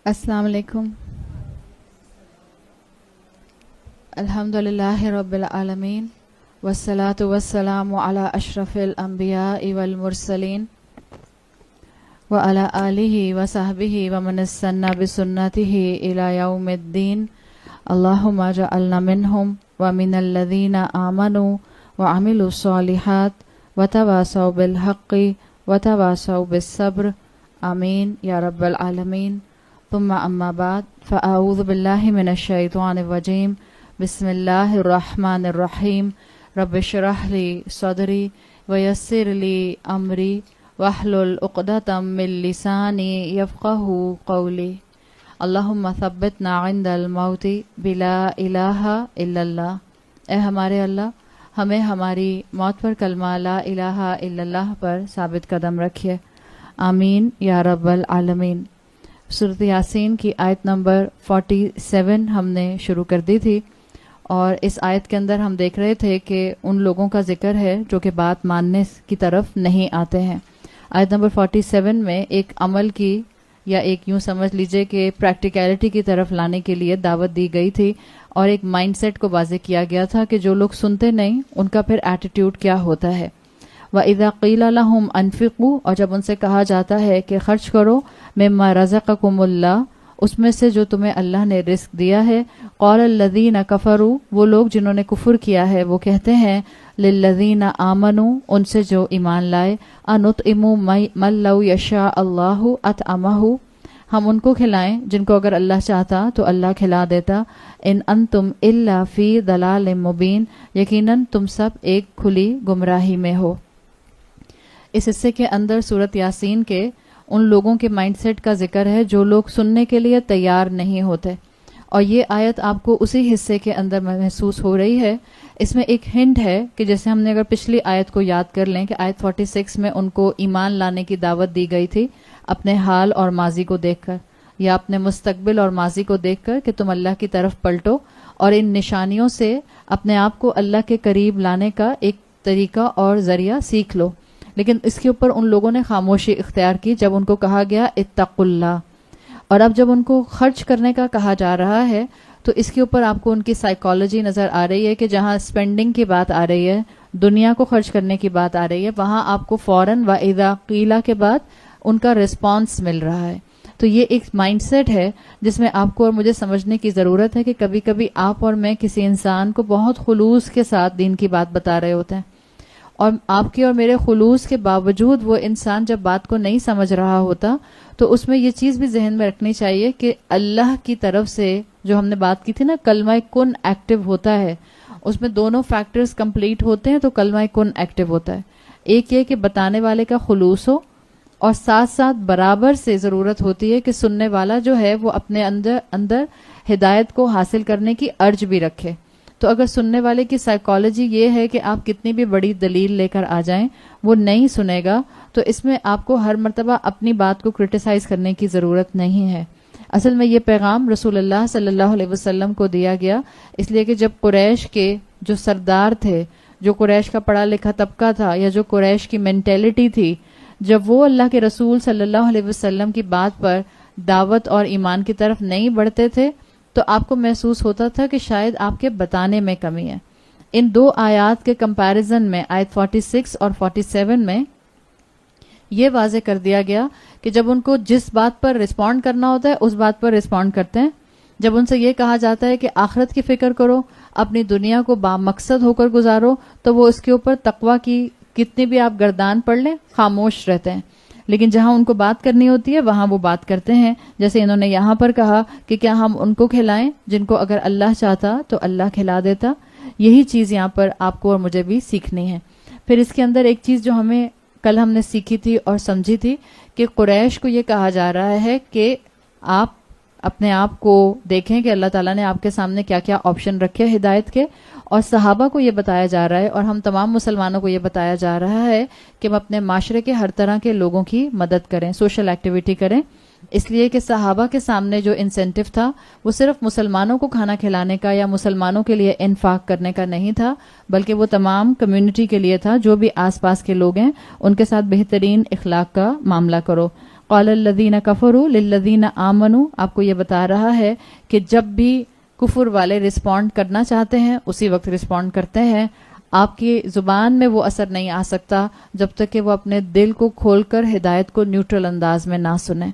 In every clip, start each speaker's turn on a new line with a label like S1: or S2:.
S1: السلام علیکم. الحمدللہ رب العالمین والصلاة والسلام علی اشرف الانبیاء والمرسلین وعلی آلہ وصحبہ ومن استنى بسنتہ الی یوم الدین. اللہم اجعلنا منہم ومن الذین آمنوا وعملوا الصالحات وتواصوا بالحق وتواصوا بالصبر. آمین یا رب العالمین. ثم اما بعد فاعوذ باللہ من الشیطان الرجیم. بسم اللہ الرحمن الرحیم. رب اشرح لی صدری ویسر لی امری واحلل عقدۃ من لسانی یفقہوا قولی. اللہم ثبتنا عند الموت بلا الہ الا اللہ. اے ہمارے اللہ، ہمیں ہماری موت پر کلمہ لا الہ الا اللہ پر ثابت قدم رکھیے. آمین یا رب العالمین. سورۃ یاسین کی آیت نمبر 47 ہم نے شروع کر دی تھی، اور اس آیت کے اندر ہم دیکھ رہے تھے کہ ان لوگوں کا ذکر ہے جو کہ بات ماننے کی طرف نہیں آتے ہیں. آیت نمبر 47 میں ایک عمل کی یا ایک یوں سمجھ لیجئے کہ پریکٹیکلٹی کی طرف لانے کے لیے دعوت دی گئی تھی، اور ایک مائنڈ سیٹ کو واضح کیا گیا تھا کہ جو لوگ سنتے نہیں ان کا پھر ایٹیٹیوڈ کیا ہوتا ہے. وَإِذَا قِيلَ لَهُمْ أَنفِقُوا، اور جب ان سے کہا جاتا ہے کہ خرچ کرو مِمَّا رَزَقَكُمُ اللَّهُ، اس میں سے جو تمہیں اللہ نے رزق دیا ہے. قَالَ الَّذِينَ كَفَرُوا، وہ لوگ جنہوں نے کفر کیا ہے وہ کہتے ہیں لِلَّذِينَ آمَنُوا، ان سے جو ایمان لائے، أَنُطْعِمُ مَن لَّوْ يَشَاءُ اللَّهُ أَطْعَمَهُ، ہم ان کو کھلائیں جن کو اگر اللہ چاہتا تو اللہ کھلا دیتا. ان انتم الا فی ضلال مبین، یقیناً تم سب ایک کھلی گمراہی میں ہو. اس حصے کے اندر سورۃ یاسین کے ان لوگوں کے مائنڈ سیٹ کا ذکر ہے جو لوگ سننے کے لیے تیار نہیں ہوتے، اور یہ آیت آپ کو اسی حصے کے اندر محسوس ہو رہی ہے. اس میں ایک ہنٹ ہے کہ جیسے ہم نے اگر پچھلی آیت کو یاد کر لیں کہ آیت 46 میں ان کو ایمان لانے کی دعوت دی گئی تھی اپنے حال اور ماضی کو دیکھ کر، یا اپنے مستقبل اور ماضی کو دیکھ کر کہ تم اللہ کی طرف پلٹو اور ان نشانیوں سے اپنے آپ کو اللہ کے قریب لانے کا ایک طریقہ اور ذریعہ سیکھ لو. لیکن اس کے اوپر ان لوگوں نے خاموشی اختیار کی جب ان کو کہا گیا اتقوا اللہ. اور اب جب ان کو خرچ کرنے کا کہا جا رہا ہے تو اس کے اوپر آپ کو ان کی سائیکالوجی نظر آ رہی ہے کہ جہاں اسپینڈنگ کی بات آ رہی ہے، دنیا کو خرچ کرنے کی بات آ رہی ہے، وہاں آپ کو فوراً وَإِذَا قِيلَ کے بعد ان کا رسپانس مل رہا ہے. تو یہ ایک مائنڈ سیٹ ہے جس میں آپ کو اور مجھے سمجھنے کی ضرورت ہے کہ کبھی کبھی آپ اور میں کسی انسان کو بہت خلوص کے ساتھ دین کی بات بتا رہے ہوتے ہیں، اور آپ کے اور میرے خلوص کے باوجود وہ انسان جب بات کو نہیں سمجھ رہا ہوتا تو اس میں یہ چیز بھی ذہن میں رکھنی چاہیے کہ اللہ کی طرف سے جو ہم نے بات کی تھی نا، کلمہ کن ایکٹیو ہوتا ہے، اس میں دونوں فیکٹرز کمپلیٹ ہوتے ہیں تو کلمہ کن ایکٹیو ہوتا ہے. ایک یہ کہ بتانے والے کا خلوص ہو، اور ساتھ ساتھ برابر سے ضرورت ہوتی ہے کہ سننے والا جو ہے وہ اپنے اندر ہدایت کو حاصل کرنے کی ارج بھی رکھے. تو اگر سننے والے کی سائیکالوجی یہ ہے کہ آپ کتنی بھی بڑی دلیل لے کر آ جائیں وہ نہیں سنے گا، تو اس میں آپ کو ہر مرتبہ اپنی بات کو کرٹیسائز کرنے کی ضرورت نہیں ہے. اصل میں یہ پیغام رسول اللہ صلی اللہ علیہ وسلم کو دیا گیا اس لیے کہ جب قریش کے جو سردار تھے، جو قریش کا پڑھا لکھا طبقہ تھا، یا جو قریش کی مینٹیلٹی تھی، جب وہ اللہ کے رسول صلی اللہ علیہ وسلم کی بات پر دعوت اور ایمان کی طرف نہیں بڑھتے تھے تو آپ کو محسوس ہوتا تھا کہ شاید آپ کے بتانے میں کمی ہے. ان دو آیات کے کمپیریزن میں آیت 46 اور 47 میں یہ واضح کر دیا گیا کہ جب ان کو جس بات پر رسپونڈ کرنا ہوتا ہے اس بات پر رسپونڈ کرتے ہیں. جب ان سے یہ کہا جاتا ہے کہ آخرت کی فکر کرو، اپنی دنیا کو بامقصد ہو کر گزارو، تو وہ اس کے اوپر تقوی کی کتنی بھی آپ گردان پڑھ لیں خاموش رہتے ہیں. لیکن جہاں ان کو بات کرنی ہوتی ہے وہاں وہ بات کرتے ہیں. جیسے انہوں نے یہاں پر کہا کہ کیا ہم ان کو کھلائیں جن کو اگر اللہ چاہتا تو اللہ کھلا دیتا. یہی چیز یہاں پر آپ کو اور مجھے بھی سیکھنی ہے. پھر اس کے اندر ایک چیز جو ہمیں کل ہم نے سیکھی تھی اور سمجھی تھی کہ قریش کو یہ کہا جا رہا ہے کہ آپ اپنے آپ کو دیکھیں کہ اللہ تعالیٰ نے آپ کے سامنے کیا کیا آپشن رکھے ہدایت کے، اور صحابہ کو یہ بتایا جا رہا ہے اور ہم تمام مسلمانوں کو یہ بتایا جا رہا ہے کہ ہم اپنے معاشرے کے ہر طرح کے لوگوں کی مدد کریں، سوشل ایکٹیویٹی کریں. اس لیے کہ صحابہ کے سامنے جو انسینٹو تھا وہ صرف مسلمانوں کو کھانا کھلانے کا یا مسلمانوں کے لیے انفاق کرنے کا نہیں تھا، بلکہ وہ تمام کمیونٹی کے لیے تھا. جو بھی آس پاس کے لوگ ہیں ان کے ساتھ بہترین اخلاق کا معاملہ کرو. قال الذین کفروا للذین آمنوا، آپ کو یہ بتا رہا ہے کہ جب بھی کفر والے رسپونڈ کرنا چاہتے ہیں اسی وقت رسپونڈ کرتے ہیں. آپ کی زبان میں وہ اثر نہیں آ سکتا جب تک کہ وہ اپنے دل کو کھول کر ہدایت کو نیوٹرل انداز میں نہ سنیں.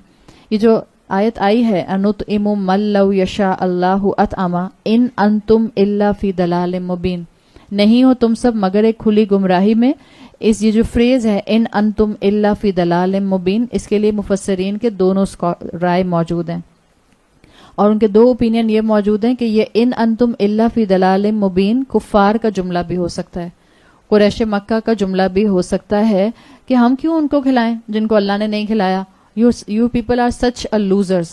S1: یہ جو آیت آئی ہے انطعم من لو یشاء اللہ اطعما ان انتم الا فی ضلال مبین، نہیں ہو تم سب مگر ایک کھلی گمراہی میں. یہ جو فریز ہے ان انتم الا فی ضلال مبین، اس کے لیے مفسرین کے دونوں رائے موجود ہیں اور ان کے دو اوپینین یہ موجود ہیں کہ یہ ان انتم الا فی ضلال مبین کفار کا جملہ بھی ہو سکتا ہے، قریش مکہ کا جملہ بھی ہو سکتا ہے کہ ہم کیوں ان کو کھلائیں جن کو اللہ نے نہیں کھلایا. You people are such a losers.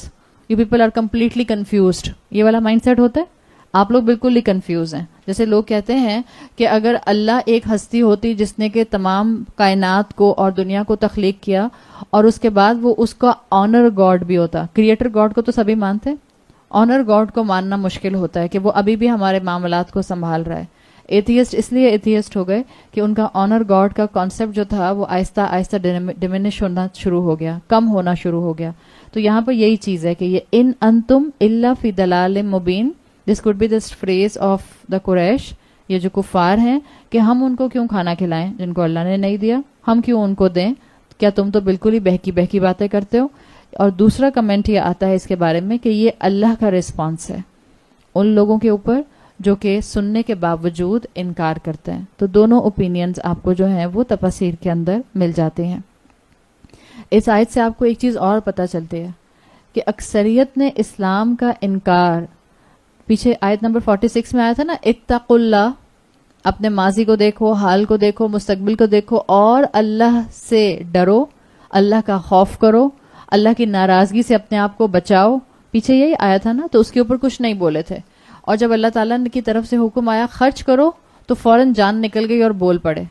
S1: You people are completely confused. یہ والا مائنڈ سیٹ ہوتا ہے. آپ لوگ بالکل ہی کنفیوز ہیں. جیسے لوگ کہتے ہیں کہ اگر اللہ ایک ہستی ہوتی جس نے کہ تمام کائنات کو اور دنیا کو تخلیق کیا اور اس کے بعد وہ اس کا آنر گاڈ بھی ہوتا. کریٹر گاڈ کو تو سبھی مانتے ہیں، آنر گاڈ کو ماننا مشکل ہوتا ہے کہ وہ ابھی بھی ہمارے معاملات کو سنبھال رہا ہے. ایتھیسٹ اس لیے ایتھیسٹ ہو گئے کہ ان کا آنر گاڈ کا کانسیپٹ جو تھا وہ آہستہ آہستہ ڈیمینش ہونا شروع ہو گیا، کم ہونا شروع ہو گیا. تو یہاں پر یہی چیز ہے کہ یہ ان انتم الا فی ضلال مبین، this could be this phrase of the Quraysh, یہ جو کفار ہیں کہ ہم ان کو کیوں کھانا کھلائیں جن کو اللہ نے نہیں دیا، ہم کیوں ان کو دیں، کیا تم تو بالکل ہی بہکی بہکی باتیں کرتے ہو. اور دوسرا کمنٹ یہ آتا ہے اس کے بارے میں کہ یہ اللہ کا رسپانس ہے ان لوگوں کے اوپر جو کہ سننے کے باوجود انکار کرتے ہیں. تو دونوں اوپینینز آپ کو جو ہیں وہ تفاسیر کے اندر مل جاتے ہیں. اس آیت سے آپ کو ایک چیز اور پتہ چلتی ہے کہ اکثریت نے اسلام کا انکار، پیچھے آیت نمبر 46 میں آیا تھا نا، اتقوا اللہ، اپنے ماضی کو دیکھو، حال کو دیکھو، مستقبل کو دیکھو اور اللہ سے ڈرو، اللہ کا خوف کرو، اللہ کی ناراضگی سے اپنے آپ کو بچاؤ. پیچھے یہی آیا تھا نا، تو اس کے اوپر کچھ نہیں بولے تھے. اور جب اللہ تعالیٰ کی طرف سے حکم آیا خرچ کرو تو فوراً جان نکل گئی اور بول پڑے.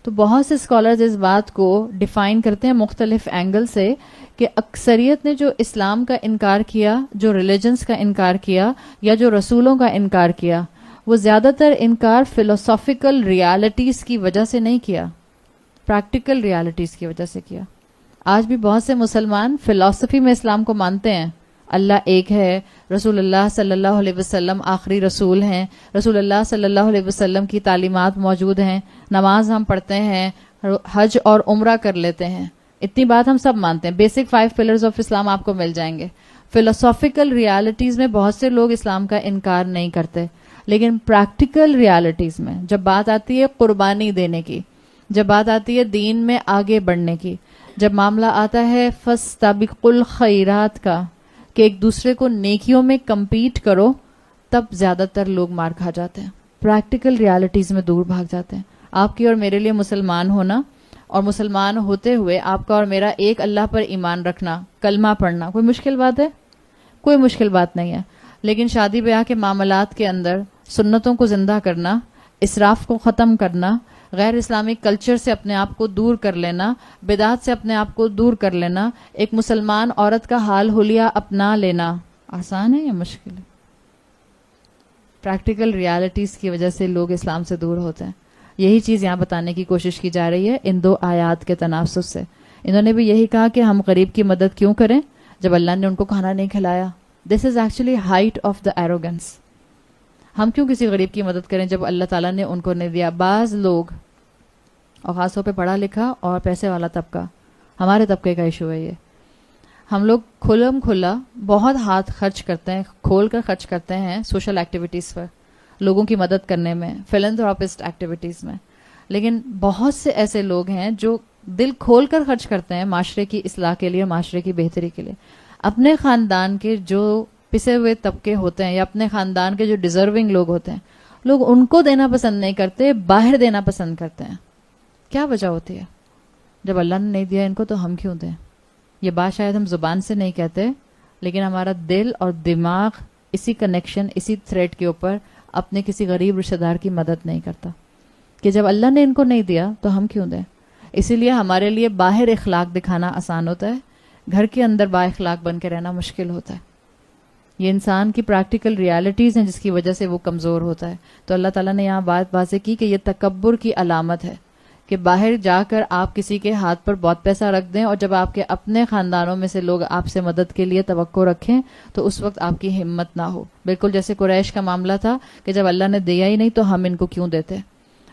S1: تو بہت سے اسکالرز اس بات کو ڈیفائن کرتے ہیں مختلف اینگل سے کہ اکثریت نے جو اسلام کا انکار کیا، جو ریلیجنز کا انکار کیا یا جو رسولوں کا انکار کیا، وہ زیادہ تر انکار فلسافیکل ریالٹیز کی وجہ سے نہیں کیا، پریکٹیکل ریالٹیز کی وجہ سے کیا. آج بھی بہت سے مسلمان فلسفی میں اسلام کو مانتے ہیں، اللہ ایک ہے، رسول اللہ صلی اللہ علیہ وسلم آخری رسول ہیں، رسول اللہ صلی اللہ علیہ وسلم کی تعلیمات موجود ہیں، نماز ہم پڑھتے ہیں، حج اور عمرہ کر لیتے ہیں. اتنی بات ہم سب مانتے ہیں. بیسک 5 پلرز آف اسلام آپ کو مل جائیں گے. فلسافیکل ریالٹیز میں بہت سے لوگ اسلام کا انکار نہیں کرتے، لیکن پریکٹیکل ریالٹیز میں جب بات آتی ہے قربانی دینے کی، جب بات آتی ہے دین میں آگے بڑھنے کی، جب معاملہ آتا ہے فاستبقوا الخیرات کا کہ ایک دوسرے کو نیکیوں میں کمپیٹ کرو، تب زیادہ تر لوگ مار کھا جاتے ہیں، پریکٹیکل ریالٹیز میں دور بھاگ جاتے ہیں. آپ کی اور میرے لیے مسلمان ہونا اور مسلمان ہوتے ہوئے آپ کا اور میرا ایک اللہ پر ایمان رکھنا، کلمہ پڑھنا کوئی مشکل بات ہے؟ کوئی مشکل بات نہیں ہے. لیکن شادی بیاہ کے معاملات کے اندر سنتوں کو زندہ کرنا، اسراف کو ختم کرنا، غیر اسلامی کلچر سے اپنے آپ کو دور کر لینا، بدعات سے اپنے آپ کو دور کر لینا، ایک مسلمان عورت کا حال حلیہ اپنا لینا آسان ہے یا مشکل ہے؟ پریکٹیکل ریالٹیز کی وجہ سے لوگ اسلام سے دور ہوتے ہیں. یہی چیز یہاں بتانے کی کوشش کی جا رہی ہے ان 2 آیات کے تناسب سے. انہوں نے بھی یہی کہا کہ ہم غریب کی مدد کیوں کریں جب اللہ نے ان کو کھانا نہیں کھلایا. This is actually height of the arrogance. ہم کیوں کسی غریب کی مدد کریں جب اللہ تعالیٰ نے ان کو نہیں دیا. بعض لوگ اور خاص طور پہ پڑھا لکھا اور پیسے والا طبقہ، ہمارے طبقے کا ایشو ہے یہ. ہم لوگ کھلم کھلا بہت ہاتھ خرچ کرتے ہیں، کھول کر خرچ کرتے ہیں سوشل ایکٹیویٹیز پر، لوگوں کی مدد کرنے میں، فلنتھراپسٹ ایکٹیویٹیز میں. لیکن بہت سے ایسے لوگ ہیں جو دل کھول کر خرچ کرتے ہیں معاشرے کی اصلاح کے لیے، معاشرے کی بہتری کے لیے. اپنے خاندان کے جو پسے ہوئے طبقے ہوتے ہیں یا اپنے خاندان کے جو ڈیزرونگ لوگ ہوتے ہیں، لوگ ان کو دینا پسند نہیں کرتے، باہر دینا پسند کرتے ہیں. کیا وجہ ہوتی ہے؟ جب اللہ نے نہیں دیا ان کو تو ہم کیوں دیں؟ یہ بات شاید ہم زبان سے نہیں کہتے، لیکن ہمارا دل اور دماغ اسی کنیکشن، اسی تھریڈ کے اوپر اپنے کسی غریب رشتہ دار کی مدد نہیں کرتا کہ جب اللہ نے ان کو نہیں دیا تو ہم کیوں دیں. اسی لیے ہمارے لیے باہر اخلاق دکھانا آسان ہوتا ہے، گھر کے اندر با اخلاق بن کے رہنا مشکل ہوتا ہے. یہ انسان کی پریکٹیکل ریالٹیز ہیں جس کی وجہ سے وہ کمزور ہوتا ہے. تو اللہ تعالیٰ نے یہاں بات واضح کی کہ یہ تکبر کی علامت ہے کہ باہر جا کر آپ کسی کے ہاتھ پر بہت پیسہ رکھ دیں اور جب آپ کے اپنے خاندانوں میں سے لوگ آپ سے مدد کے لیے توقع رکھیں تو اس وقت آپ کی ہمت نہ ہو. بالکل جیسے قریش کا معاملہ تھا کہ جب اللہ نے دیا ہی نہیں تو ہم ان کو کیوں دیتے.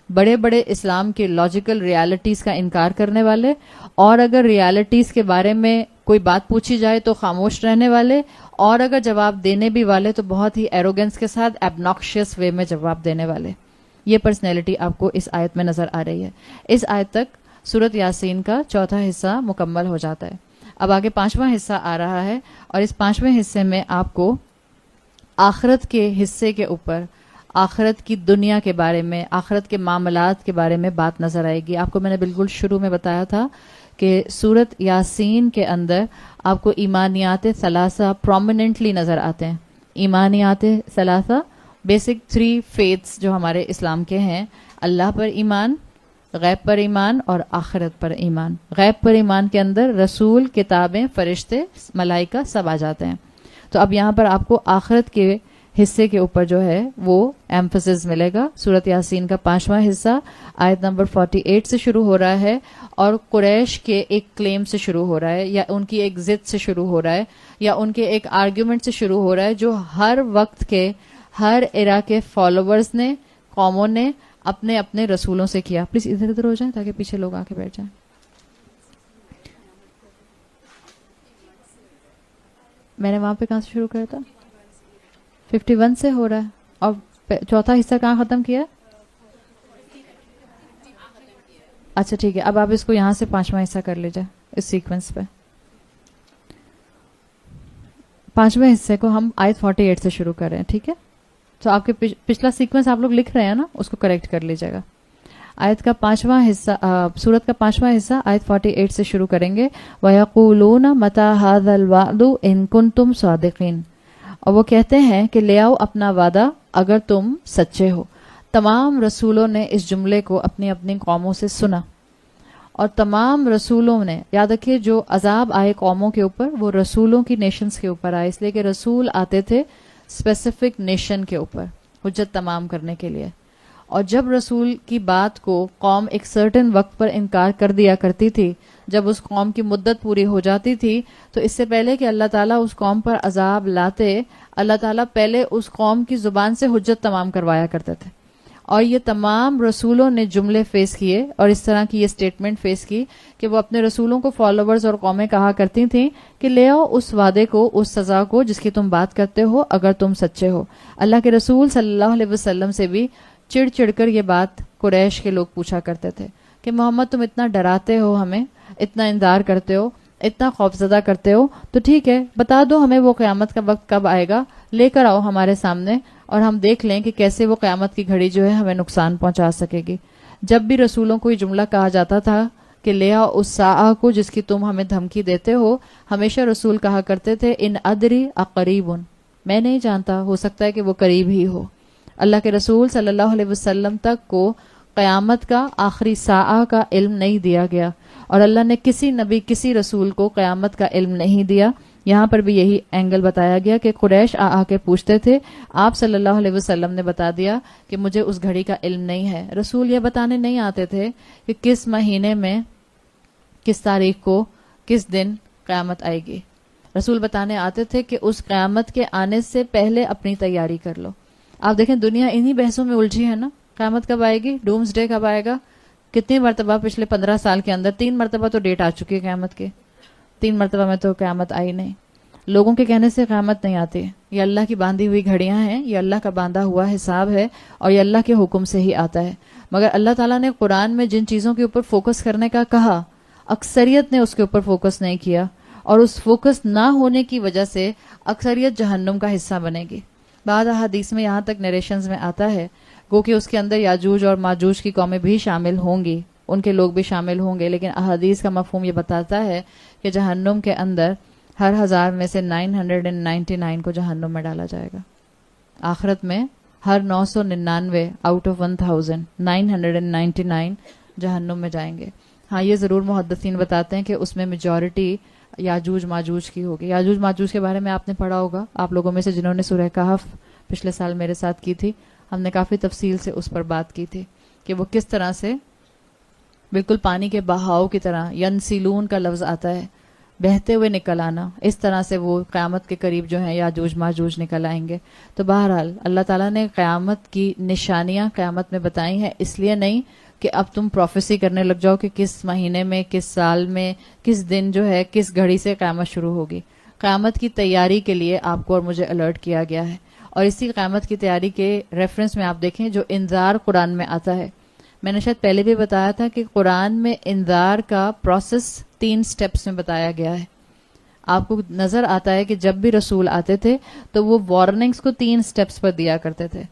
S1: بڑے بڑے اسلام کے لاجیکل ریالٹیز کا انکار کرنے والے, اور اگر ریالٹیز کے بارے میں کوئی بات پوچھی جائے تو خاموش رہنے والے, اور اگر جواب دینے بھی والے تو بہت ہی ایروگنس کے ساتھ ایبناکشیس وے میں جواب دینے والے. یہ پرسنالٹی آپ کو اس آیت میں نظر آ رہی ہے. اس آیت تک سورت یاسین کا چوتھا حصہ مکمل ہو جاتا ہے. اب آگے پانچواں حصہ آ رہا ہے, اور اس پانچویں حصے میں آپ کو آخرت کے حصے کے اوپر, آخرت کی دنیا کے بارے میں, آخرت کے معاملات کے بارے میں بات نظر آئے گی. آپ کو میں نے بالکل شروع میں بتایا تھا کہ سورت یاسین کے اندر آپ کو ایمانیات ثلاثہ پرومیننٹلی نظر آتے ہیں. ایمانیات ثلاثہ بیسک 3 فیتھس جو ہمارے اسلام کے ہیں, اللہ پر ایمان, غیب پر ایمان اور آخرت پر ایمان. غیب پر ایمان کے اندر رسول, کتابیں, فرشتے, ملائکہ سب آ جاتے ہیں. تو اب یہاں پر آپ کو آخرت کے حصے کے اوپر جو ہے وہ ایمفسس ملے گا. سورت یاسین کا 5واں حصہ آیت نمبر 48 سے شروع ہو رہا ہے, اور قریش کے ایک کلیم سے شروع ہو رہا ہے, یا ان کی ایک ضد سے شروع ہو رہا ہے, یا ان کے ایک آرگیومنٹ سے شروع ہو رہا ہے جو ہر وقت کے, ہر ایرا کے فالوورز نے, قوموں نے اپنے اپنے رسولوں سے کیا. پلیز ادھر ادھر ہو جائیں تاکہ پیچھے لوگ آ کے بیٹھ جائیں. میں نے وہاں پہ کہاں سے شروع کیا تھا؟ 51 سے ہو رہا ہے, اور چوتھا حصہ کہاں ختم کیا؟ اچھا ٹھیک ہے, اب آپ اس کو یہاں سے 5واں حصہ کر لیجیے اس سیکوینس پہ. 5ویں حصے کو ہم آیت 48 سے شروع کر رہے ہیں, ٹھیک ہے؟ تو آپ کے پچھلا سیکوینس آپ لوگ لکھ رہے ہیں نا, اس کو کریکٹ کر لیجیے گا. آیت کا 5واں حصہ, سورت کا 5واں حصہ آیت 48 سے شروع کریں گے. وَيَقُولُونَ مَتَى هَذَا الْوَعْدُ إِن كُنتُمْ صَادِقِينَ, اور وہ کہتے ہیں کہ لے آؤ اپنا وعدہ اگر تم سچے ہو. تمام رسولوں نے اس جملے کو اپنی اپنی قوموں سے سنا, اور تمام رسولوں نے, یاد رکھیے جو عذاب آئے قوموں کے اوپر وہ رسولوں کی نیشنز کے اوپر آئے, اس لیے کہ رسول آتے تھے اسپیسیفک نیشن کے اوپر حجت تمام کرنے کے لیے. اور جب رسول کی بات کو قوم ایک سرٹن وقت پر انکار کر دیا کرتی تھی, جب اس قوم کی مدت پوری ہو جاتی تھی, تو اس سے پہلے کہ اللہ تعالیٰ اس قوم پر عذاب لاتے, اللہ تعالیٰ پہلے اس قوم کی زبان سے حجت تمام کروایا کرتے تھے. اور یہ تمام رسولوں نے جملے فیس کیے اور اس طرح کی یہ سٹیٹمنٹ فیس کی کہ وہ اپنے رسولوں کو, فالوورز اور قومیں کہا کرتی تھیں کہ لے آؤ اس وعدے کو, اس سزا کو جس کی تم بات کرتے ہو اگر تم سچے ہو. اللہ کے رسول صلی اللہ علیہ وسلم سے بھی چڑ چڑ کر یہ بات قریش کے لوگ پوچھا کرتے تھے کہ محمد تم اتنا ڈراتے ہو, ہمیں اتنا انذار کرتے ہو, اتنا خوفزدہ کرتے ہو, تو ٹھیک ہے بتا دو ہمیں وہ قیامت کا وقت کب آئے گا, لے کر آؤ ہمارے سامنے اور ہم دیکھ لیں کہ کیسے وہ قیامت کی گھڑی جو ہے ہمیں نقصان پہنچا سکے گی. جب بھی رسولوں کو یہ جملہ کہا جاتا تھا کہ لے آؤ اس ساعہ کو جس کی تم ہمیں دھمکی دیتے ہو, ہمیشہ رسول کہا کرتے تھے ان ادری اقریب, میں نہیں جانتا, ہو سکتا ہے کہ وہ قریب ہی ہو. اللہ کے رسول صلی اللہ علیہ وسلم تک کو قیامت کا آخری ساعہ کا علم نہیں دیا گیا, اور اللہ نے کسی نبی, کسی رسول کو قیامت کا علم نہیں دیا. یہاں پر بھی یہی اینگل بتایا گیا کہ قریش آ کے پوچھتے تھے, آپ صلی اللہ علیہ وسلم نے بتا دیا کہ مجھے اس گھڑی کا علم نہیں ہے. رسول یہ بتانے نہیں آتے تھے کہ کس مہینے میں, کس تاریخ کو, کس دن قیامت آئے گی. رسول بتانے آتے تھے کہ اس قیامت کے آنے سے پہلے اپنی تیاری کر لو. آپ دیکھیں دنیا انہی بحثوں میں الجھی ہے نا, قیامت کب آئے گی, ڈومز ڈے کب آئے گا. کتنی مرتبہ پچھلے 15 سال کے اندر 3 مرتبہ تو ڈیٹ آ چکی ہے قیامت کی, 3 مرتبہ میں تو قیامت آئی نہیں. لوگوں کے کہنے سے قیامت نہیں آتی, یہ اللہ کی باندھی ہوئی گھڑیاں ہیں, یہ اللہ کا باندھا ہوا حساب ہے, اور یہ اللہ کے حکم سے ہی آتا ہے. مگر اللہ تعالیٰ نے قرآن میں جن چیزوں کے اوپر فوکس کرنے کا کہا, اکثریت نے اس کے اوپر فوکس نہیں کیا, اور اس فوکس نہ ہونے کی وجہ سے اکثریت جہنم کا حصہ بنے گی. بعض احادیث میں یہاں تک نریشنز میں آتا ہے گو کہ اس کے اندر یاجوج اور ماجوج کی قومیں بھی شامل ہوں گی, ان کے لوگ بھی شامل ہوں گے, لیکن احادیث کا مفہوم یہ بتاتا ہے کہ جہنم کے اندر ہر 1000 میں سے 999 کو جہنم میں ڈالا جائے گا. آخرت میں ہر 999 آؤٹ آف 1000 999 جہنم میں جائیں گے. ہاں یہ ضرور محدثین بتاتے ہیں کہ اس میں میجورٹی یاجوج ماجوج کی ہوگی. یاجوج ماجوج کے بارے میں آپ نے پڑھا ہوگا, آپ لوگوں میں سے جنہوں نے سورہ کہف پچھلے سال میرے ساتھ کی تھی, ہم نے کافی تفصیل سے اس پر بات کی تھی کہ وہ کس طرح سے بالکل پانی کے بہاؤ کی طرح. ینسلون کا لفظ آتا ہے بہتے ہوئے نکل آنا. اس طرح سے وہ قیامت کے قریب جو ہیں یاجوج ماجوج نکل آئیں گے. تو بہرحال اللہ تعالیٰ نے قیامت کی نشانیاں قیامت میں بتائی ہیں، اس لیے نہیں کہ اب تم پروفیسی کرنے لگ جاؤ کہ کس مہینے میں، کس سال میں، کس دن جو ہے، کس گھڑی سے قیامت شروع ہوگی. قیامت کی تیاری کے لیے آپ کو اور مجھے الرٹ کیا گیا ہے. اور اسی قیامت کی تیاری کے ریفرنس میں آپ دیکھیں جو انذار قرآن میں آتا ہے. میں نے شاید پہلے بھی بتایا تھا کہ قرآن میں انذار کا پروسیس 3 سٹیپس میں بتایا گیا ہے. آپ کو نظر آتا ہے کہ جب بھی رسول آتے تھے تو وہ وارننگز کو 3 سٹیپس پر دیا کرتے تھے.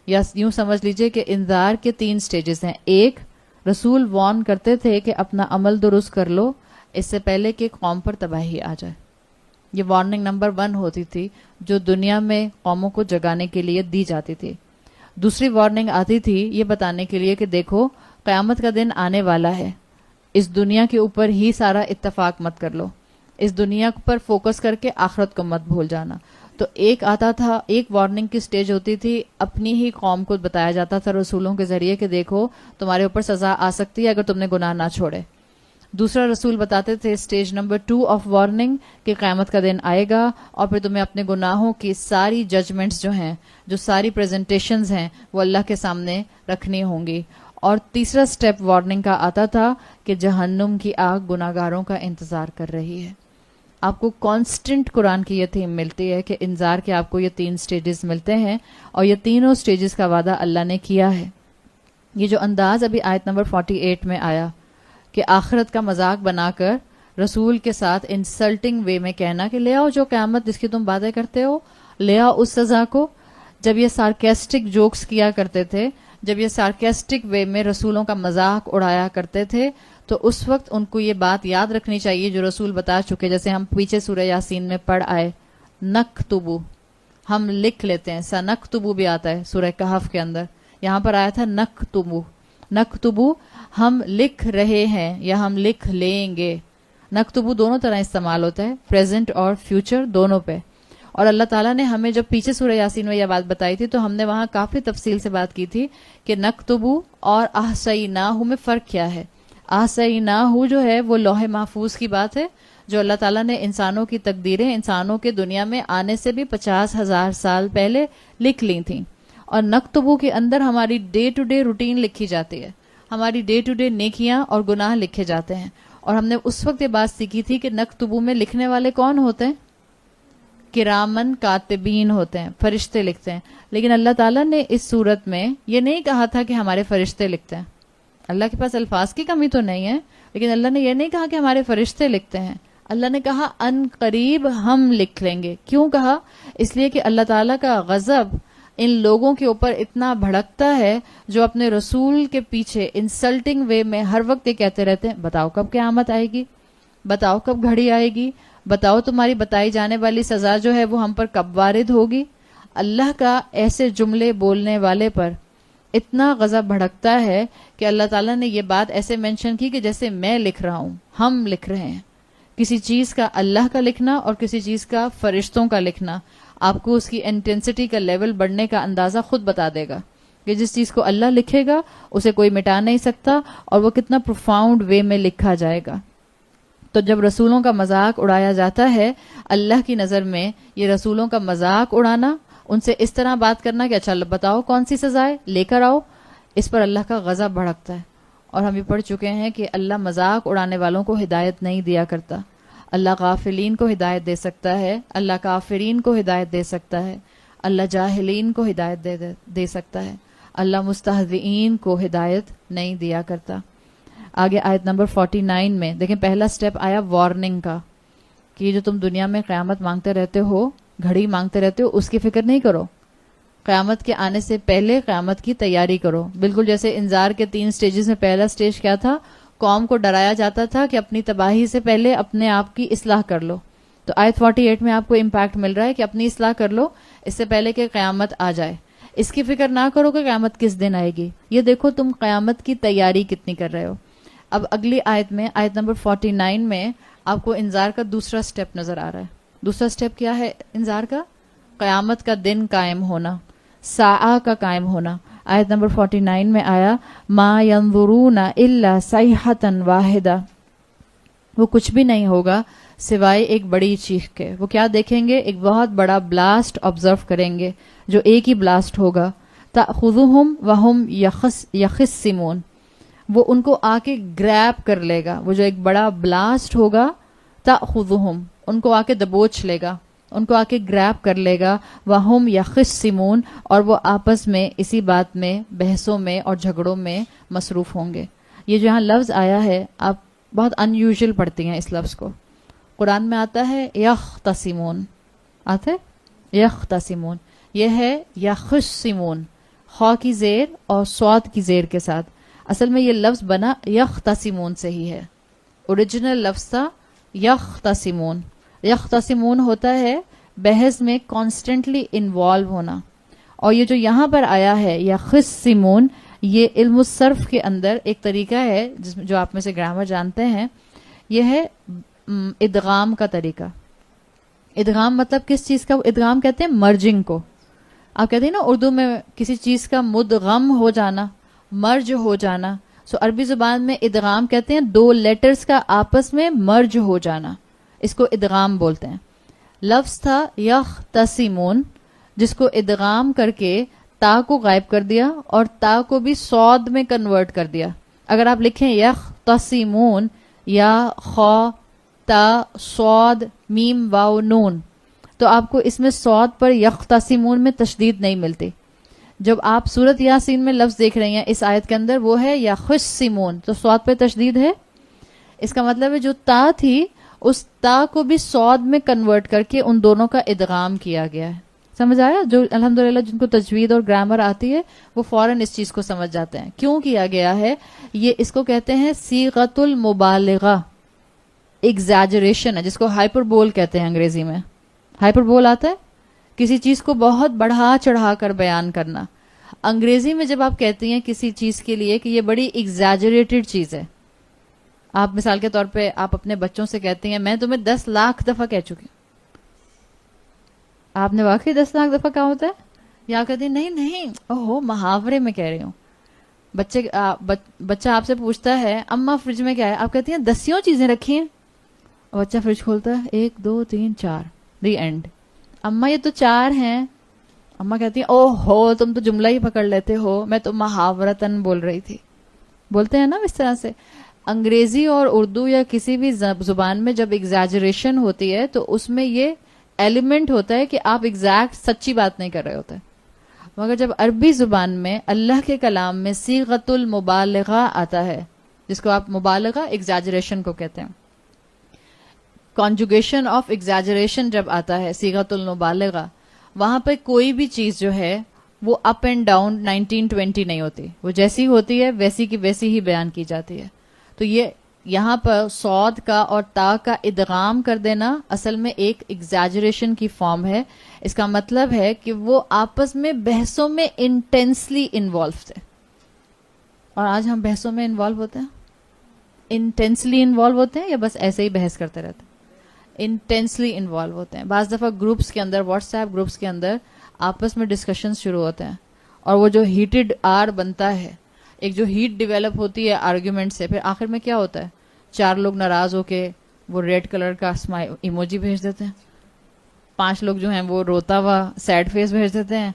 S1: یا یوں سمجھ لیجئے کہ انذار کے 3 سٹیجز ہیں. ایک، رسول وارن کرتے تھے کہ اپنا عمل درست کر لو اس سے پہلے کہ قوم پر تباہی آ جائے. یہ وارننگ نمبر 1 ہوتی تھی جو دنیا میں قوموں کو جگانے کے لیے دی جاتی تھی. دوسری وارننگ آتی تھی یہ بتانے کے لیے کہ دیکھو قیامت کا دن آنے والا ہے، اس دنیا کے اوپر ہی سارا اتفاق مت کر لو، اس دنیا پر فوکس کر کے آخرت کو مت بھول جانا. تو ایک آتا تھا، ایک وارننگ کی سٹیج ہوتی تھی، اپنی ہی قوم کو بتایا جاتا تھا رسولوں کے ذریعے کہ دیکھو تمہارے اوپر سزا آ سکتی ہے اگر تم نے گناہ نہ چھوڑے. دوسرا رسول بتاتے تھے اسٹیج نمبر 2 آف وارننگ کہ قیامت کا دن آئے گا اور پھر تمہیں اپنے گناہوں کی ساری ججمنٹس جو ہیں، جو ساری پریزنٹیشنز ہیں وہ اللہ کے سامنے رکھنی ہوں گی. اور تیسرا سٹیپ وارننگ کا آتا تھا کہ جہنم کی آگ گناہگاروں کا انتظار کر رہی ہے. آپ کو کانسٹنٹ قرآن کی یہ تھیم ملتی ہے کہ انذار کے آپ کو یہ 3 سٹیجز ملتے ہیں اور یہ تینوں سٹیجز کا وعدہ اللہ نے کیا ہے. یہ جو انداز ابھی آیت نمبر 48 میں آیا کہ آخرت کا مذاق بنا کر رسول کے ساتھ انسلٹنگ وے میں کہنا کہ لے آؤ جو قیامت جس کی تم باتیں کرتے ہو، لے آؤ اس سزا کو. جب یہ سارکیسٹک جوکس کیا کرتے تھے، جب یہ سارکیسٹک وے میں رسولوں کا مذاق اڑایا کرتے تھے تو اس وقت ان کو یہ بات یاد رکھنی چاہیے جو رسول بتا چکے، جیسے ہم پیچھے سورہ یاسین میں پڑھ آئے، نکتبو، ہم لکھ لیتے ہیں. سنکتبو بھی آتا ہے سورہ کہف کے اندر، یہاں پر آیا تھا نکتبو. نکتبو ہم لکھ رہے ہیں یا ہم لکھ لیں گے. نکتبو دونوں طرح استعمال ہوتا ہے، پریزنٹ اور فیوچر دونوں پہ. اور اللہ تعالیٰ نے ہمیں جب پیچھے سورہ یاسین میں یہ بات بتائی تھی تو ہم نے وہاں کافی تفصیل سے بات کی تھی کہ نکتبو اور احصیناہ میں فرق کیا ہے. احصیناہ جو ہے وہ لوح محفوظ کی بات ہے جو اللہ تعالیٰ نے انسانوں کی تقدیریں انسانوں کے دنیا میں آنے سے بھی 50,000 سال پہلے لکھ لی تھیں. اور نکتبو کے اندر ہماری ڈے ٹو ڈے روٹین لکھی جاتی ہے، ہماری ڈے ٹو ڈے نیکیاں اور گناہ لکھے جاتے ہیں. اور ہم نے اس وقت یہ بات سیکھی تھی کہ نکتبو میں لکھنے والے کون ہوتے ہیں؟ کرامن کاتبین ہوتے ہیں، فرشتے لکھتے ہیں. لیکن اللہ تعالیٰ نے اس صورت میں یہ نہیں کہا تھا کہ ہمارے فرشتے لکھتے ہیں. اللہ کے پاس الفاظ کی کمی تو نہیں ہے، لیکن اللہ نے یہ نہیں کہا کہ ہمارے فرشتے لکھتے ہیں. اللہ نے کہا ان قریب ہم لکھ لیں گے. کیوں کہا؟ اس لیے کہ اللہ تعالیٰ کا غضب ان لوگوں کے اوپر اتنا بھڑکتا ہے جو اپنے رسول کے پیچھے انسلٹنگ وے میں ہر وقت یہ کہتے رہتے ہیں بتاؤ کب قیامت آئے گی، بتاؤ کب گھڑی آئے گی، بتاؤ تمہاری بتائی جانے والی سزا جو ہے وہ ہم پر کب وارد ہوگی. اللہ کا ایسے جملے بولنے والے پر اتنا غضب بھڑکتا ہے کہ اللہ تعالیٰ نے یہ بات ایسے مینشن کی کہ جیسے میں لکھ رہا ہوں، ہم لکھ رہے ہیں. کسی چیز کا اللہ کا لکھنا اور کسی چیز کا فرشتوں کا لکھنا آپ کو اس کی انٹینسٹی کا لیول بڑھنے کا اندازہ خود بتا دے گا کہ جس چیز کو اللہ لکھے گا اسے کوئی مٹا نہیں سکتا اور وہ کتنا پروفاؤنڈ وے میں لکھا جائے گا. تو جب رسولوں کا مذاق اڑایا جاتا ہے اللہ کی نظر میں یہ رسولوں کا مذاق اڑانا، ان سے اس طرح بات کرنا کہ اچھا بتاؤ کون سی سزائے لے کر آؤ، اس پر اللہ کا غضب بھڑکتا ہے. اور ہم یہ پڑھ چکے ہیں کہ اللہ مذاق اڑانے والوں کو ہدایت نہیں دیا کرتا. اللہ غافلین کو ہدایت دے سکتا ہے، اللہ کافرین کو ہدایت دے سکتا ہے، اللہ جاہلین کو ہدایت دے سکتا ہے، اللہ مستہزئین کو ہدایت نہیں دیا کرتا. آگے آیت نمبر 49 میں دیکھیں پہلا سٹیپ آیا وارننگ کا کہ جو تم دنیا میں قیامت مانگتے رہتے ہو، گھڑی مانگتے رہتے ہو، اس کی فکر نہیں کرو. قیامت کے آنے سے پہلے قیامت کی تیاری کرو. بالکل جیسے انذار کے 3 سٹیجز میں پہلا سٹیج کیا تھا؟ قوم کو ڈرایا جاتا تھا کہ اپنی تباہی سے پہلے اپنے آپ کی اصلاح کر لو. تو آیت 48 میں آپ کو امپیکٹ مل رہا ہے کہ اپنی اصلاح کر لو اس سے پہلے کہ قیامت آ جائے. اس کی فکر نہ کرو کہ قیامت کس دن آئے گی، یہ دیکھو تم قیامت کی تیاری کتنی کر رہے ہو. اب اگلی آیت میں آیت نمبر 49 میں آپ کو انذار کا دوسرا سٹیپ نظر آ رہا ہے. دوسرا سٹیپ کیا ہے انذار کا؟ قیامت کا دن قائم ہونا، ساعہ کا قائم ہونا. آیت نمبر 49 میں آیا ما ینظرون الا صیحۃ واحدہ، وہ کچھ بھی نہیں ہوگا سوائے ایک بڑی چیخ کے. وہ کیا دیکھیں گے؟ ایک بہت بڑا بلاسٹ آبزرو کریں گے جو ایک ہی بلاسٹ ہوگا. تأخذہم وہم یخصمون، وہ ان کو آ کے گریب کر لے گا. وہ جو ایک بڑا بلاسٹ ہوگا، تأخذہم، ان کو آ کے دبوچ لے گا، ان کو آ کے گریب کر لے گا. وہم یخصمون، اور وہ آپس میں اسی بات میں بحثوں میں اور جھگڑوں میں مصروف ہوں گے. یہ جو یہاں لفظ آیا ہے، آپ بہت ان یوزول پڑھتی ہیں اس لفظ کو. قرآن میں آتا ہے یختصمون، آتا ہے یختصمون، یہ ہے یخصمون، خا کی زیر اور صاد کی زیر کے ساتھ. اصل میں یہ لفظ بنا یختصمون سے ہی ہے. اوریجنل لفظ تھا یختصمون. یختصمون ہوتا ہے بحث میں کانسٹنٹلی انوالو ہونا. اور یہ جو یہاں پر آیا ہے یخصمون، یہ علم الصرف کے اندر ایک طریقہ ہے جو آپ میں سے گرامر جانتے ہیں. یہ ہے ادغام کا طریقہ. ادغام مطلب کس چیز کا؟ ادغام کہتے ہیں مرجنگ کو. آپ کہتے ہیں نا اردو میں کسی چیز کا مدغم ہو جانا، مرج ہو جانا. سو عربی زبان میں ادغام کہتے ہیں دو لیٹرز کا آپس میں مرج ہو جانا، اس کو ادغام بولتے ہیں. لفظ تھا یختصمون، جس کو ادغام کر کے تا کو غائب کر دیا اور تا کو بھی صاد میں کنورٹ کر دیا. اگر آپ لکھیں یختصمون یا خا تا صاد میم واو نون، تو آپ کو اس میں صاد پر یختصمون میں تشدید نہیں ملتی. جب آپ سورت یاسین میں لفظ دیکھ رہی ہیں اس آیت کے اندر، وہ ہے یخصمون، تو صاد پہ تشدید ہے. اس کا مطلب ہے جو تا تھی اس تا کو بھی صاد میں کنورٹ کر کے ان دونوں کا ادغام کیا گیا ہے. سمجھ آیا؟ جو الحمدللہ جن کو تجوید اور گرامر آتی ہے وہ فوراً اس چیز کو سمجھ جاتے ہیں کیوں کیا گیا ہے. یہ اس کو کہتے ہیں صیغۃ المبالغہ، ایگزیجریشن ہے، جس کو ہائپر بول کہتے ہیں انگریزی میں. ہائپر بول آتا ہے کسی چیز کو بہت بڑھا چڑھا کر بیان کرنا. انگریزی میں جب آپ کہتی ہیں کسی چیز کے لیے کہ یہ بڑی ایگزیجریٹڈ چیز ہے، آپ مثال کے طور پہ آپ اپنے بچوں سے کہتی ہیں میں تمہیں 10 لاکھ دفعہ کہہ چکی ہوں. آپ نے واقعی 10 لاکھ دفعہ کہا ہوتا ہے؟ یا کہتی ہیں نہیں اوہو محاورے میں کہہ رہی ہوں. بچہ آپ سے پوچھتا ہے اماں فریج میں کیا ہے؟ آپ کہتی ہیں 10 چیزیں رکھی ہیں. بچہ فریج کھولتا ہے 1 2 3 4 دی اینڈ. اماں یہ تو 4 ہیں. اماں کہتی ہیں او ہو تم تو جملہ ہی پکڑ لیتے ہو، میں تو محاورتن بول رہی تھی. بولتے ہیں نا اس طرح سے. انگریزی اور اردو یا کسی بھی زبان میں جب ایگزیجریشن ہوتی ہے تو اس میں یہ ایلیمنٹ ہوتا ہے کہ آپ ایگزیکٹ سچی بات نہیں کر رہے ہوتے. مگر جب عربی زبان میں اللہ کے کلام میں صیغۃ المبالغہ آتا ہے، جس کو آپ مبالغہ ایگزیجریشن کو کہتے ہیں، کانجوگیشن آف ایگزیجریشن جب آتا ہے صیغۃ المبالغہ، وہاں پہ کوئی بھی چیز جو ہے وہ اپ اینڈ ڈاؤن 1920 نہیں ہوتی. وہ جیسی ہوتی ہے ویسی کی ویسی ہی بیان کی جاتی ہے. تو یہ یہاں پر صاد کا اور تا کا ادغام کر دینا اصل میں ایک ایگزیجریشن کی فارم ہے. اس کا مطلب ہے کہ وہ آپس میں بحثوں میں انٹینسلی انوالو تھے. اور آج ہم بحثوں میں انوالو ہوتے ہیں؟ انٹینسلی انوالو ہوتے ہیں یا بس ایسے ہی بحث کرتے رہتے ہیں؟ انٹینسلی انوالو ہوتے ہیں. بعض دفعہ گروپس کے اندر، واٹس ایپ گروپس کے اندر آپس میں ڈسکشن شروع ہوتے ہیں اور وہ جو ہیٹڈ آر بنتا ہے، ایک جو ہیٹ ڈیولپ ہوتی ہے آرگیومنٹ سے، پھر آخر میں کیا ہوتا ہے؟ 4 لوگ ناراض ہو کے وہ ریڈ کلر کا ایموجی بھیج دیتے ہیں. 5 لوگ جو ہیں وہ روتا ہوا سیڈ فیس بھیج دیتے ہیں.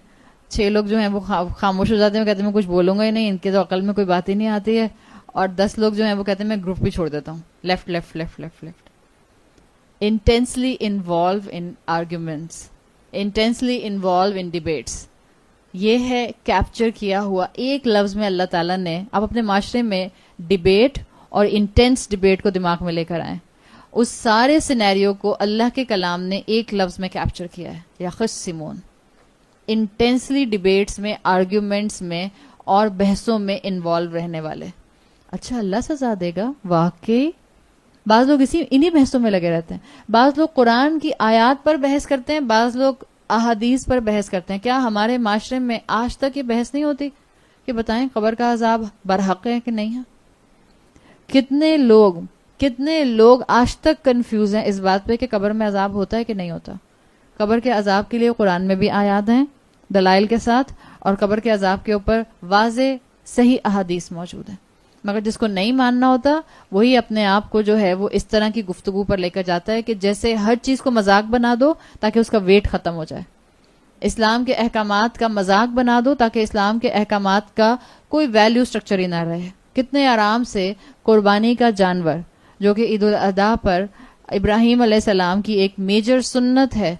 S1: 6 لوگ جو ہیں وہ خاموش ہو جاتے ہیں، کہتے ہیں میں کچھ بولوں گا ہی نہیں، ان کے تو عقل میں کوئی بات ہی نہیں آتی ہے. اور 10 لوگ جو ہیں وہ کہتے ہیں میں گروپ بھی چھوڑ دیتا ہوں. Left left left left left. Intensely involve in arguments, intensely involve in debates. یہ ہے کیپچر کیا ہوا ایک لفظ میں اللہ تعالیٰ نے. آپ اپنے معاشرے میں ڈیبیٹ اور انٹینس ڈیبیٹ کو دماغ میں لے کر آئیں. اس سارے سینیریو کو اللہ کے کلام نے ایک لفظ میں کیپچر کیا ہے، یخصمون. انٹینسلی ڈیبیٹس میں، آرگیومنٹس میں اور بحثوں میں انوالو رہنے والے. اچھا اللہ سزا دے گا؟ واقعی بعض لوگ انہی بحثوں میں لگے رہتے ہیں. بعض لوگ قرآن کی آیات پر بحث کرتے ہیں، بعض لوگ احادیث پر بحث کرتے ہیں. کیا ہمارے معاشرے میں آج تک یہ بحث نہیں ہوتی کہ بتائیں قبر کا عذاب برحق ہے کہ نہیں ہے؟ کتنے لوگ آج تک کنفیوز ہیں اس بات پہ کہ قبر میں عذاب ہوتا ہے کہ نہیں ہوتا. قبر کے عذاب کے لیے قرآن میں بھی آیات ہیں دلائل کے ساتھ اور قبر کے عذاب کے اوپر واضح صحیح احادیث موجود ہیں. مگر جس کو نہیں ماننا ہوتا وہی اپنے آپ کو جو ہے وہ اس طرح کی گفتگو پر لے کر جاتا ہے کہ جیسے ہر چیز کو مذاق بنا دو تاکہ اس کا ویٹ ختم ہو جائے. اسلام کے احکامات کا مذاق بنا دو تاکہ اسلام کے احکامات کا کوئی ویلیو سٹرکچر ہی نہ رہے. کتنے آرام سے قربانی کا جانور جو کہ عید الاضحیٰ پر ابراہیم علیہ السلام کی ایک میجر سنت ہے,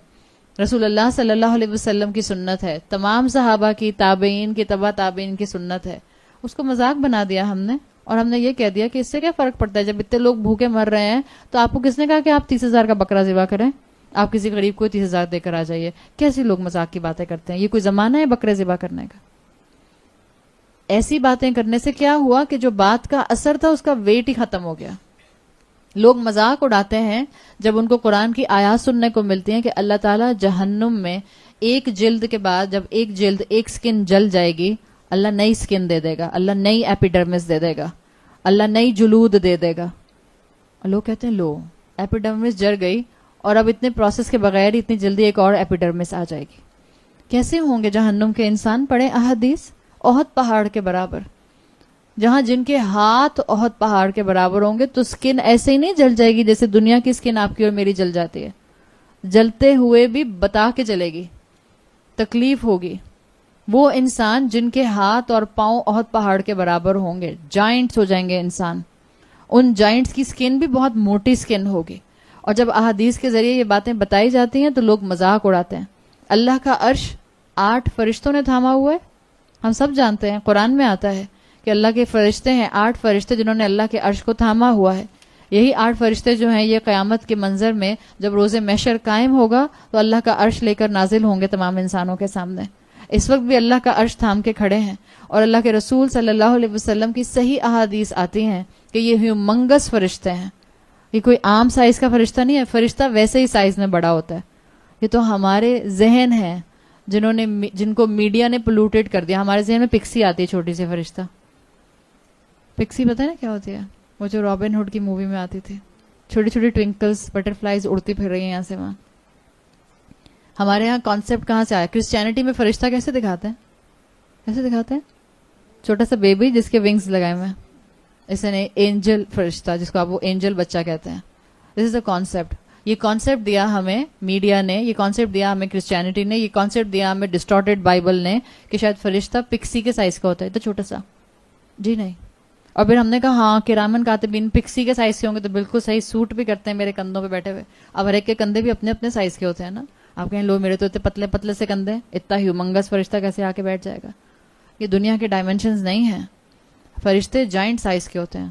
S1: رسول اللہ صلی اللہ علیہ وسلم کی سنت ہے, تمام صحابہ کی, تابعین کی, تبع تابعین کی سنت ہے, اس کو مذاق بنا دیا ہم نے. اور ہم نے یہ کہہ دیا کہ اس سے کیا فرق پڑتا ہے, جب اتنے لوگ بھوکے مر رہے ہیں تو آپ کو کس نے کہا کہ آپ 30,000 کا بکرا ذبح کریں, آپ کسی غریب کو 30,000 دے کر آ جائیے. کیسے لوگ مذاق کی باتیں کرتے ہیں؟ یہ کوئی زمانہ ہے بکرے ذبح کرنے کا؟ ایسی باتیں کرنے سے کیا ہوا کہ جو بات کا اثر تھا اس کا ویٹ ہی ختم ہو گیا. لوگ مذاق اڑاتے ہیں جب ان کو قرآن کی آیات سننے کو ملتی ہیں کہ اللہ تعالیٰ جہنم میں ایک جلد کے بعد جب ایک سکن جل جائے گی, اللہ نئی سکن دے دے گا, اللہ نئی ایپیڈرمس دے دے گا, اللہ نئی جلود دے دے گا. لوگ کہتے ہیں لو ایپیڈرمس جل گئی اور اب اتنے پروسیس کے بغیر اتنی جلدی ایک اور ایپیڈرمس آ جائے گی. کیسے ہوں گے جہنم کے انسان؟ پڑھیں احادیث. احد پہاڑ کے برابر, جہاں جن کے ہاتھ احد پہاڑ کے برابر ہوں گے تو سکن ایسے ہی نہیں جل جائے گی جیسے دنیا کی سکن آپ کی اور میری جل جاتی ہے. جلتے ہوئے بھی بتا کے جلے گی, تکلیف ہوگی. وہ انسان جن کے ہاتھ اور پاؤں احد پہاڑ کے برابر ہوں گے, جائنٹس ہو جائیں گے انسان. ان جائنٹس کی سکن بھی بہت موٹی سکن ہوگی. اور جب احادیث کے ذریعے یہ باتیں بتائی جاتی ہیں تو لوگ مذاق اڑاتے ہیں. اللہ کا عرش 8 فرشتوں نے تھاما ہوا ہے. ہم سب جانتے ہیں, قرآن میں آتا ہے کہ اللہ کے فرشتے ہیں 8 فرشتے جنہوں نے اللہ کے عرش کو تھاما ہوا ہے. یہی 8 فرشتے جو ہیں یہ قیامت کے منظر میں جب روز محشر قائم ہوگا تو اللہ کا عرش لے کر نازل ہوں گے تمام انسانوں کے سامنے. اس وقت بھی اللہ کا عرش تھام کے کھڑے ہیں اور اللہ کے رسول صلی اللہ علیہ وسلم کی صحیح احادیث آتی ہیں کہ یہ ہیومنگس فرشتے ہیں. یہ کوئی عام سائز کا فرشتہ نہیں ہے, فرشتہ ویسے ہی سائز میں بڑا ہوتا ہے. یہ تو ہمارے ذہن ہیں جن کو میڈیا نے پولوٹیڈ کر دیا. ہمارے ذہن میں پکسی آتی ہے, چھوٹی سی فرشتہ. پکسی پتہ ہے نا کیا ہوتی ہے؟ وہ جو رابن ہوڈ کی مووی میں آتی تھی, چھوٹی چھوٹی ٹوینکلز بٹر فلائز اڑتی پھر رہی ہیں یہاں سے وہاں. ہمارے یہاں کانسیپٹ کہاں سے آیا؟ کرسچینٹی میں فرشتہ کیسے دکھاتے ہیں؟ کیسے دکھاتے ہیں؟ چھوٹا سا بیبی جس کے ونگز لگائے ہوئے ہیں, اسے نے اینجل فرشتہ, جس کو آپ وہ اینجل بچہ کہتے ہیں. دس از اے کانسیپٹ. یہ کانسیپٹ دیا ہمیں میڈیا نے, یہ کانسیپٹ دیا ہمیں کرسچینٹی نے, یہ کانسیپٹ دیا ہمیں ڈسٹارٹیڈ بائبل نے کہ شاید فرشتہ پکسی کے سائز کا ہوتا ہے, تو چھوٹا سا. جی نہیں. اور پھر ہم نے کہا ہاں کرامن کاتبین پکسی کے سائز کے ہوں گے تو بالکل صحیح سوٹ بھی کرتے ہیں میرے کندھوں پہ بیٹھے ہوئے. اب ہر ایک کے کندھے بھی اپنے اپنے سائز کے ہوتے ہیں نا. آپ کہیں لو میرے تو اتنے پتلے پتلے سے کندھے, اتنا ہیومنگس فرشتہ کیسے آ کے بیٹھ جائے گا؟ یہ دنیا کے ڈائمینشنز نہیں ہیں. فرشتے جائنٹ سائز کے ہوتے ہیں.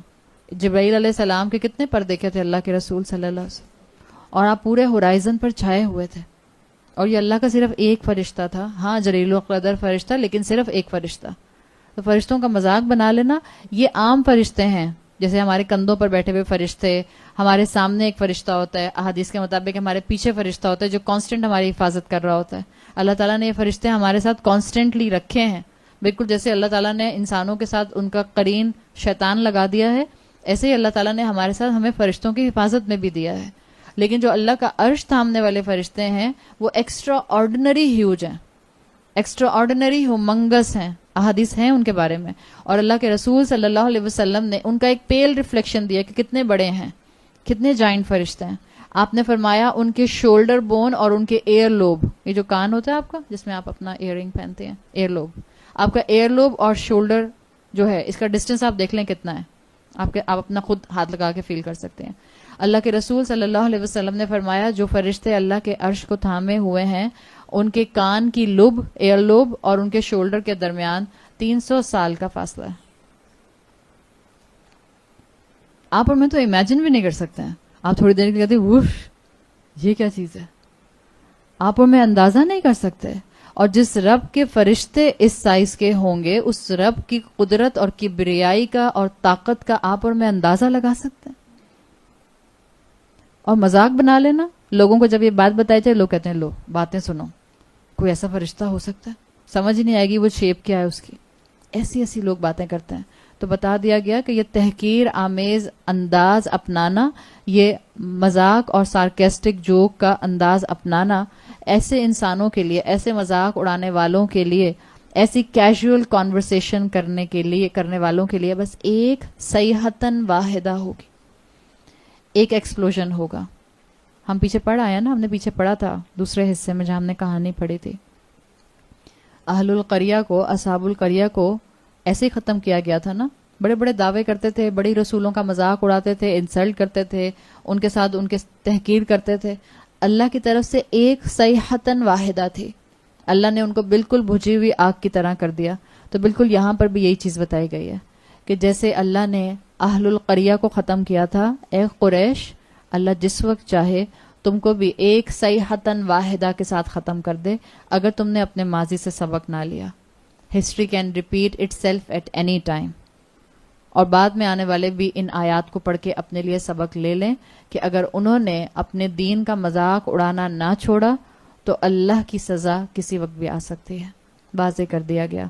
S1: جبرائیل علیہ السلام کے کتنے پر دیکھے تھے اللہ کے رسول صلی اللہ علیہ وسلم, اور آپ پورے ہورائزن پر چھائے ہوئے تھے. اور یہ اللہ کا صرف ایک فرشتہ تھا. ہاں جلیل القدر فرشتہ, لیکن صرف ایک فرشتہ. تو فرشتوں کا مذاق بنا لینا, یہ عام فرشتے ہیں. جیسے ہمارے کندھوں پر بیٹھے ہوئے فرشتے, ہمارے سامنے ایک فرشتہ ہوتا ہے, احادیث کے مطابق ہمارے پیچھے فرشتہ ہوتا ہے جو کانسٹنٹ ہماری حفاظت کر رہا ہوتا ہے. اللہ تعالیٰ نے یہ فرشتے ہمارے ساتھ کانسٹنٹلی رکھے ہیں. بالکل جیسے اللہ تعالیٰ نے انسانوں کے ساتھ ان کا قرین شیطان لگا دیا ہے, ایسے ہی اللہ تعالیٰ نے ہمارے ساتھ ہمیں فرشتوں کی حفاظت میں بھی دیا ہے. لیکن جو اللہ کا عرش تھامنے والے فرشتے ہیں وہ ایکسٹرا آرڈنری ہیوج ہیں, ایکسٹرا آرڈنری ہیومنگس ہیں. احادیث ہیں ان کے بارے میں, اور اللہ کے رسول صلی اللہ علیہ وسلم نے ان کا ایک پیل ریفلیکشن دیا کہ کتنے بڑے ہیں, کتنے جائنٹ فرشتے ہیں. آپ نے فرمایا ان کے شولڈر بون اور ان کے ایئر لوب, یہ جو کان ہوتا ہے آپ کا جس میں آپ اپنا ایئر رنگ پہنتے ہیں, ایئر لوب, آپ کا ایئر لوب اور شولڈر جو ہے اس کا ڈسٹینس آپ دیکھ لیں کتنا ہے. آپ اپنا خود ہاتھ لگا کے فیل کر سکتے ہیں. اللہ کے رسول صلی اللہ علیہ وسلم نے فرمایا جو فرشتے اللہ کے عرش کو تھامے ہوئے ہیں ان کے کان کی لوب, ایئر لوب اور ان کے شولڈر کے درمیان 300 سال کا فاصلہ ہے. آپ اور میں تو امیجن بھی نہیں کر سکتے ہیں. آپ تھوڑی دیر کے لیے کہتے ہیں وف یہ کیا چیز ہے, آپ اور میں اندازہ نہیں کر سکتے. اور جس رب کے فرشتے اس سائز کے ہوں گے اس رب کی قدرت اور کبریائی کا اور طاقت کا آپ اور میں اندازہ لگا سکتے ہیں. اور مذاق بنا لینا, لوگوں کو جب یہ بات بتائی جائے لوگ کہتے ہیں لو باتیں سنو, کوئی ایسا فرشتہ ہو سکتا ہے, سمجھ ہی نہیں آئے گی وہ شیپ کیا ہے اس کی. ایسی ایسی لوگ باتیں کرتے ہیں. تو بتا دیا گیا کہ یہ تحقیر آمیز انداز اپنانا، یہ مذاق اور سارکیسٹک جوک کا انداز اپنانا ایسے انسانوں کے لیے، ایسے مذاق اڑانے والوں کے لیے، ایسی کیجول کانورسیشن کرنے والوں کے لیے بس ایک صیحتاً واحدہ ہوگی، ایک ایکسپلوژن ہوگا. ہم پیچھے پڑھ آئے نا، ہم نے پیچھے پڑھا تھا دوسرے حصے میں جہاں ہم نے کہانی پڑھی تھی. اہل القریہ کو، اصحاب القریہ کو ایسے ہی ختم کیا گیا تھا نا. بڑے بڑے دعوے کرتے تھے، بڑی رسولوں کا مذاق اڑاتے تھے، انسلٹ کرتے تھے، ان کے ساتھ ان کے تحقیر کرتے تھے. اللہ کی طرف سے ایک صیحتاً واحدہ تھی. اللہ نے ان کو بالکل بجھی ہوئی آگ کی طرح کر دیا. تو بالکل یہاں پر بھی یہی چیز بتائی گئی ہے کہ جیسے اللہ نے اہل القریہ کو ختم کیا تھا، اے قریش، اللہ جس وقت چاہے تم کو بھی ایک صیحتاً واحدہ کے ساتھ ختم کر دے اگر تم نے اپنے ماضی سے سبق نہ لیا. History can repeat itself at any time. اور بعد میں آنے والے بھی ان آیات کو پڑھ کے اپنے لیے سبق لے لیں کہ اگر انہوں نے اپنے دین کا مذاق اڑانا نہ چھوڑا تو اللہ کی سزا کسی وقت بھی آ سکتی ہے. واضح کر دیا گیا.